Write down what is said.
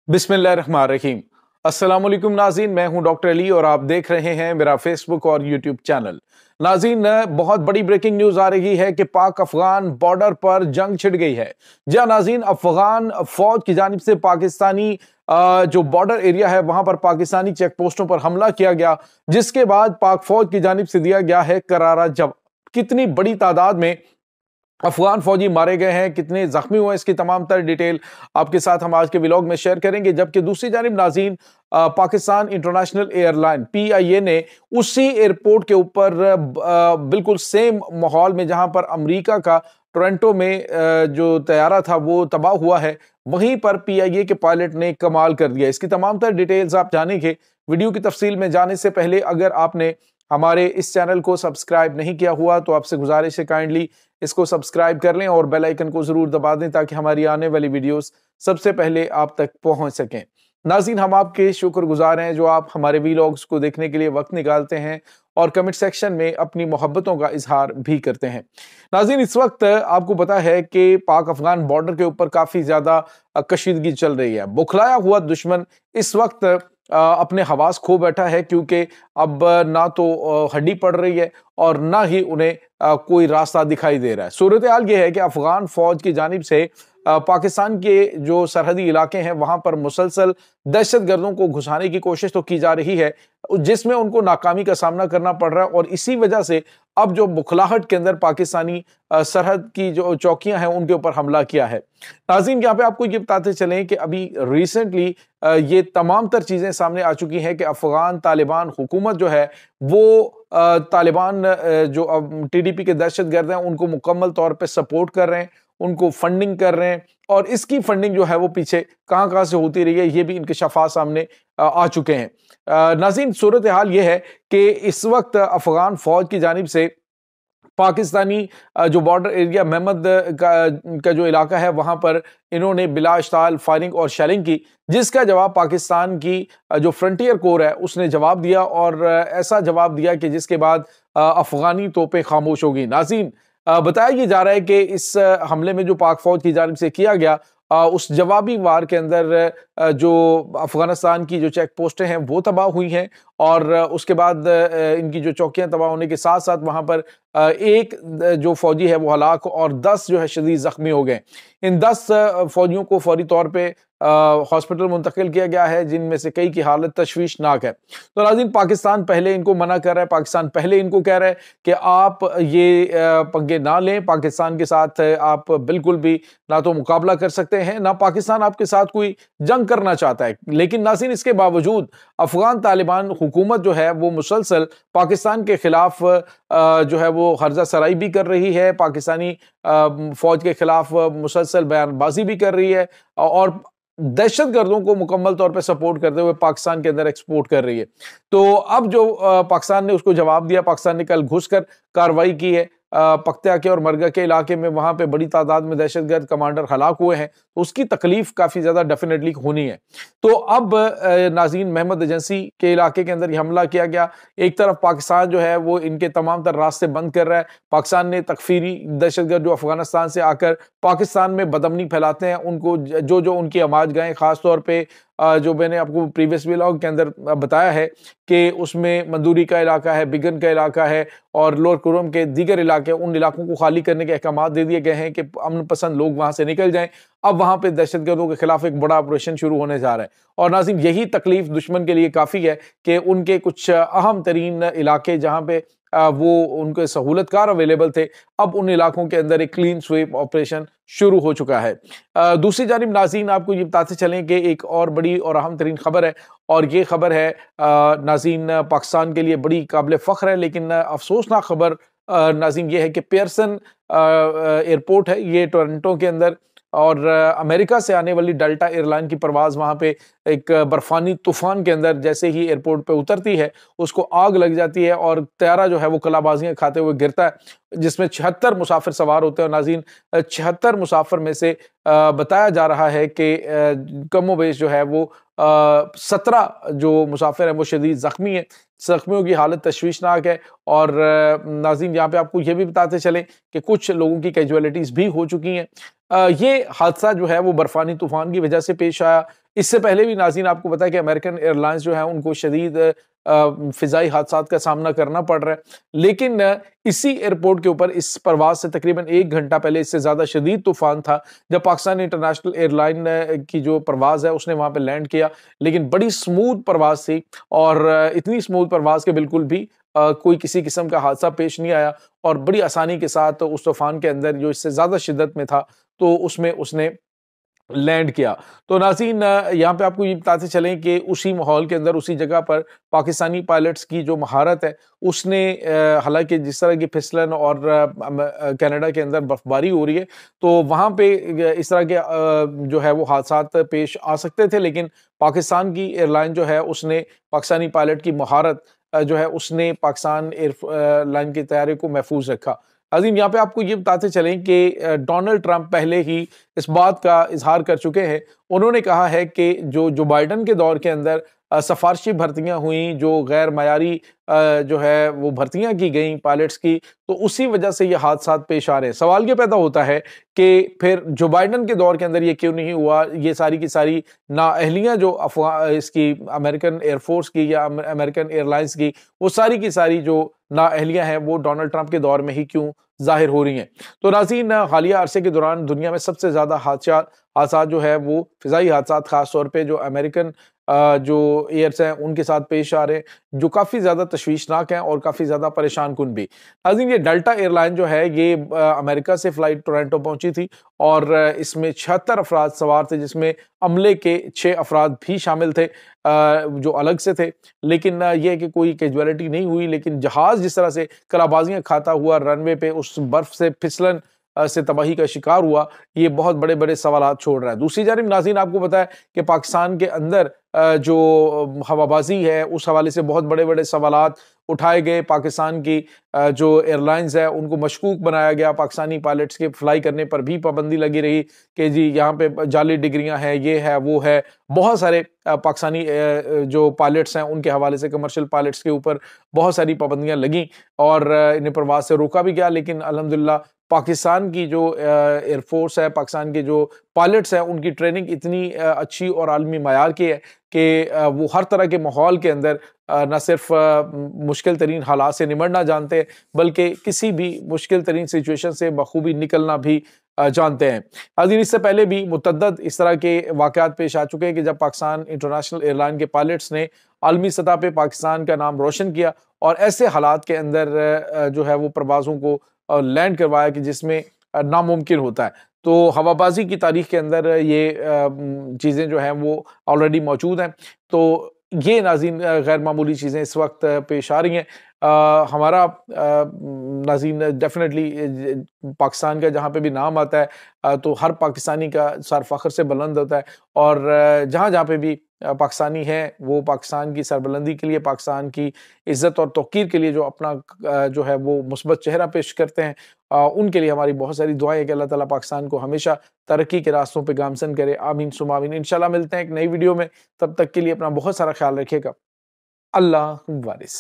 बिस्मिल्लाहिर्रहमानिर्रहीम। अस्सलाम वालेकुम नाज़रीन, मैं हूं डॉक्टर अली और आप देख रहे हैं मेरा फेसबुक और यूट्यूब चैनल। नाज़रीन, बहुत बड़ी ब्रेकिंग न्यूज़ आ रही है कि पाक अफगान बॉर्डर पर जंग छिड़ गई है। जी हां नाज़रीन, अफगान फौज की जानिब से पाकिस्तानी जो बॉर्डर एरिया है वहां पर पाकिस्तानी चेक पोस्टों पर हमला किया गया, जिसके बाद पाक फौज की जानिब से दिया गया है करारा जवाब। कितनी बड़ी तादाद में अफगान फौजी मारे गए हैं, कितने जख्मी हुए, इसकी तमाम तर डिटेल आपके साथ हम आज के व्लॉग में शेयर करेंगे। जबकि दूसरी जानिब नाज़रीन, पाकिस्तान इंटरनेशनल एयरलाइन PIA ने उसी एयरपोर्ट के ऊपर बिल्कुल सेम माहौल में जहां पर अमेरिका का टोरंटो में जो तैयारा था वो तबाह हुआ है, वहीं पर PIA के पायलट ने कमाल कर दिया। इसकी तमाम तर डिटेल्स आप जानेंगे। वीडियो की तफसील में जाने से पहले अगर आपने हमारे इस चैनल को सब्सक्राइब नहीं किया हुआ तो आपसे गुजारिश है काइंडली इसको सब्सक्राइब कर लें और बेल आइकन को जरूर दबा दें ताकि हमारी आने वाली वीडियोस सबसे पहले आप तक पहुंच सकें। नाज़रीन, हम आपके शुक्रगुजार हैं जो आप हमारे वीलॉग्स को देखने के लिए वक्त निकालते हैं और कमेंट सेक्शन में अपनी मोहब्बतों का इजहार भी करते हैं। नाज़रीन, इस वक्त आपको पता है कि पाक अफगान बॉर्डर के ऊपर काफी ज्यादा कशीदगी चल रही है। बुखलाया हुआ दुश्मन इस वक्त अपने हवास खो बैठा है, क्योंकि अब ना तो हड्डी पड़ रही है और ना ही उन्हें कोई रास्ता दिखाई दे रहा है। सूरत हाल ये है कि अफगान फौज की जानिब से पाकिस्तान के जो सरहदी इलाके हैं वहां पर मुसलसल दहशतगर्दों को घुसाने की कोशिश तो की जा रही है, जिसमें उनको नाकामी का सामना करना पड़ रहा है। और इसी वजह से अब जो बुखलाहट के अंदर पाकिस्तानी सरहद की जो चौकियां हैं उनके ऊपर हमला किया है। नाज़रीन, यहाँ पे आपको ये बताते चलें कि अभी रिसेंटली ये तमाम तर चीजें सामने आ चुकी हैं कि अफगान तालिबान हुकूमत जो है वो तालिबान जो अब TTP के दहशतगर्द हैं उनको मुकम्मल तौर पे सपोर्ट कर रहे हैं, उनको फंडिंग कर रहे हैं और इसकी फंडिंग जो है वो पीछे कहां कहां से होती रही है ये भी इंकशाफात सामने आ चुके हैं। नाज़रीन, सूरत हाल ये है कि इस वक्त अफगान फौज की जानिब से पाकिस्तानी जो बॉर्डर एरिया महमद का जो इलाका है वहां पर इन्होंने बिला इश्ताल फायरिंग और शेलिंग की, जिसका जवाब पाकिस्तान की जो फ्रंटियर कोर है उसने जवाब दिया और ऐसा जवाब दिया कि जिसके बाद अफगानी तोपें खामोश होगी। नाज़रीन, बताया ये जा रहा है कि इस हमले में जो पाक फौज की जानिब से किया गया उस जवाबी वार के अंदर जो अफगानिस्तान की जो चेक पोस्टें हैं वो तबाह हुई हैं और उसके बाद इनकी जो चौकियां तबाह होने के साथ साथ वहां पर एक जो फौजी है वो हलाक और 10 जो है शदीद जख्मी हो गए। इन 10 फौजियों को फौरी तौर पे हॉस्पिटल मुंतकिल किया गया है, जिनमें से कई की हालत तशवीशनाक है। तो नाज़रीन, पाकिस्तान पहले इनको मना कर रहा है, पाकिस्तान पहले इनको कह रहा है कि आप ये पंगे ना लें, पाकिस्तान के साथ आप बिल्कुल भी ना तो मुकाबला कर सकते हैं ना पाकिस्तान आपके साथ कोई जंग करना चाहता है। लेकिन नाज़रीन, इसके बावजूद अफगान तालिबान हुकूमत जो है वो मुसलसल पाकिस्तान के खिलाफ जो है वो हर्जा सराई भी कर रही है, पाकिस्तानी फौज के खिलाफ मुसलसल बयानबाजी भी कर रही है और दहशतगर्दों को मुकम्मल तौर पे सपोर्ट करते हुए पाकिस्तान के अंदर एक्सपोर्ट कर रही है। तो अब जो पाकिस्तान ने उसको जवाब दिया, पाकिस्तान ने कल घुसकर कार्रवाई की है पख्तिया के और मरगा के इलाके में, वहां पे बड़ी तादाद में दहशतगर्द कमांडर हलाक हुए हैं, तो उसकी तकलीफ काफी ज्यादा डेफिनेटली होनी है। तो अब नाज़रीन, महमद एजेंसी के इलाके के अंदर हमला किया गया। एक तरफ पाकिस्तान जो है वो इनके तमाम तर रास्ते बंद कर रहा है। पाकिस्तान ने तकफीरी दहशतगर्द जो अफगानिस्तान से आकर पाकिस्तान में बदअमनी फैलाते हैं उनको जो जो उनकी आवाज गाएं, खासतौर पर जो मैंने आपको प्रीवियस व्लॉग के अंदर बताया है कि उसमें मंदूरी का इलाका है, बिगन का इलाका है और लोअर कुरम के दीगर इलाके, उन इलाकों को खाली करने के अहकाम दे दिए गए हैं कि अमन पसंद लोग वहां से निकल जाएं। अब वहां पे दहशतगर्दों के खिलाफ एक बड़ा ऑपरेशन शुरू होने जा रहा है और नाज़रीन, यही तकलीफ दुश्मन के लिए काफी है कि उनके कुछ अहम तरीन इलाके जहां पे वो उनके सहूलतकार अवेलेबल थे, अब उन इलाकों के अंदर एक क्लीन स्वीप ऑपरेशन शुरू हो चुका है। दूसरी जानिब नाज़रीन, आपको ये बताते चलें कि एक और बड़ी और अहम तरीन खबर है और ये खबर है नाज़रीन पाकिस्तान के लिए बड़ी काबिल फ़ख्र है, लेकिन अफसोसनाक खबर नाज़रीन ये है कि पियर्सन एयरपोर्ट है ये टोरंटो के अंदर और अमेरिका से आने वाली डेल्टा एयरलाइन की परवाज वहां पे एक बर्फानी तूफान के अंदर जैसे ही एयरपोर्ट पे उतरती है उसको आग लग जाती है और तैयारा जो है वो कलाबाजियां खाते हुए गिरता है, जिसमें 76 मुसाफिर सवार होते हैं। नाज़रीन, 76 मुसाफिर में से बताया जा रहा है कि कमोबेश जो है वो 17 जो मुसाफिर हैं वो शदीद जख्मी है, जख्मियों की हालत तशवीशनाक है। और नाज़रीन, यहाँ पे आपको ये भी बताते चलें कि कुछ लोगों की कैजुअलिटीज भी हो चुकी हैं। ये हादसा जो है वो बर्फानी तूफान की वजह से पेश आया। इससे पहले भी नाज़रीन आपको पता है कि अमेरिकन एयरलाइंस जो है उनको शदीद फ़िज़ाई हादसात का सामना करना पड़ रहा है। लेकिन इसी एयरपोर्ट के ऊपर इस परवाज़ से तकरीबन 1 घंटा पहले इससे ज़्यादा शदीद तूफ़ान था, जब पाकिस्तान इंटरनेशनल एयरलाइन की जो परवाज़ है उसने वहाँ पे लैंड किया। लेकिन बड़ी स्मूथ परवाज़ थी और इतनी स्मूथ परवाज़ के बिल्कुल भी कोई किसी किस्म का हादसा पेश नहीं आया और बड़ी आसानी के साथ उस तूफ़ान के अंदर जो इससे ज़्यादा शिद्दत में था, तो उसमें उसने लैंड किया। तो नाज़रीन यहाँ पे आपको ये बताते चलें कि उसी माहौल के अंदर, उसी जगह पर पाकिस्तानी पायलट्स की जो महारत है, उसने हालाँकि जिस तरह की फिसलन और कनाडा के अंदर बर्फ़बारी हो रही है, तो वहाँ पे इस तरह के जो है वो हादसात पेश आ सकते थे, लेकिन पाकिस्तान की एयरलाइन जो है, उसने पाकिस्तानी पायलट की महारत जो है, उसने पाकिस्तान लाइन के तैयारी को महफूज़ रखा। नाज़रीन यहाँ पे आपको ये बताते चलें कि डोनाल्ड ट्रंप पहले ही इस बात का इज़हार कर चुके हैं। उन्होंने कहा है कि जो बाइडेन के दौर के अंदर सिफ़ारशी भर्तियाँ हुई, जो गैर मयारी जो है वो भर्तियाँ की गईं पायलट्स की, तो उसी वजह से ये हादसात पेश आ रहे हैं। सवाल ये पैदा होता है कि फिर जो बाइडेन के दौर के अंदर ये क्यों नहीं हुआ? ये सारी की सारी नाअहलियाँ जो इसकी अमेरिकन एयर फ़ोर्स की या अमेरिकन एयरलाइंस की, वो सारी की सारी जो नाअहलियाँ हैं, वो डोनाल्ड ट्रंप के दौर में ही क्यों ज़ाहिर हो रही हैं? तो नाज़रीन हालिया अरसे के दौरान दुनिया में सबसे ज़्यादा हादसात जो है वो फ़िज़ाई हादसात ख़ास तौर पे जो अमेरिकन जो एयर्स हैं उनके साथ पेश आ रहे हैं, जो काफ़ी ज़्यादा तशवीशनाक हैं और काफ़ी ज़्यादा परेशान कुन भी। नाज़रीन ये डेल्टा एयरलाइन जो है ये अमेरिका से फ़्लाइट टोरंटो पहुंची थी और इसमें 76 अफ़राद सवार थे, जिसमें अमले के 6 अफ़राद भी शामिल थे जो अलग से थे। लेकिन ये है कि कोई कैजुअलिटी नहीं हुई, लेकिन जहाज़ जिस तरह से कलाबाजियाँ खाता हुआ रनवे पे उस बर्फ़ से फिसलन से तबाही का शिकार हुआ, ये बहुत बड़े-बड़े सवालात छोड़ रहा है। दूसरी जानिब नाज़रीन आपको पता है कि पाकिस्तान के अंदर जो हवाबाज़ी है, उस हवाले से बहुत बड़े-बड़े सवालात उठाए गए। पाकिस्तान की जो एयरलाइंस है, उनको मशकूक बनाया गया। पाकिस्तानी पायलट्स के फ्लाई करने पर भी पाबंदी लगी रही कि जी यहाँ पे जाली डिग्रियाँ हैं, ये है, वो है। बहुत सारे पाकिस्तानी जो पायलट्स हैं, उनके हवाले से कमर्शियल पायलट्स के ऊपर बहुत सारी पाबंदियाँ लगीं और इन्हें परवाज़ से रोका भी गया। लेकिन अल्हम्दुलिल्लाह पाकिस्तान की जो एयर फ़ोर्स है, पाकिस्तान के जो पायलट्स हैं, उनकी ट्रेनिंग इतनी अच्छी और आलमी मयार की है कि वो हर तरह के माहौल के अंदर न सिर्फ मुश्किल तरीन हालात से निमटना जानते हैं, बल्कि किसी भी मुश्किल तरीन सिचुएशन से बखूबी निकलना भी जानते हैं। नाज़रीन इससे पहले भी मुतअद्दिद इस तरह के वाक़यात पेश आ चुके हैं कि जब पाकिस्तान इंटरनेशनल एयरलाइन के पायलट्स ने आलमी सतह पे पाकिस्तान का नाम रोशन किया और ऐसे हालात के अंदर जो है वो परवाज़ों को लैंड करवाया कि जिसमें नामुमकिन होता है। तो हवाबाजी की तारीख के अंदर ये चीज़ें जो हैं वो ऑलरेडी मौजूद हैं। तो ये नाज़रीन गैर मामूली चीज़ें इस वक्त पेश आ रही हैं। हमारा नाज़रीन डेफिनेटली पाकिस्तान का जहाँ पे भी नाम आता है तो हर पाकिस्तानी का सर फ़ख्र से बुलंद होता है और जहाँ-जहाँ पे भी पाकिस्तानी हैं, वो पाकिस्तान की सरबुलंदी के लिए, पाकिस्तान की इज़्ज़त और तौक़ीर के लिए जो अपना जो है वो मुस्बत चेहरा पेश करते हैं, उनके लिए हमारी बहुत सारी दुआएँ हैं कि अल्लाह ताला पाकिस्तान को हमेशा तरक्की के रास्तों पे गामज़न करे। आमीन सुम्मा आमीन। इंशाल्लाह मिलते हैं एक नई वीडियो में, तब तक के लिए अपना बहुत सारा ख़्याल रखिएगा। अल्लाह वारिस।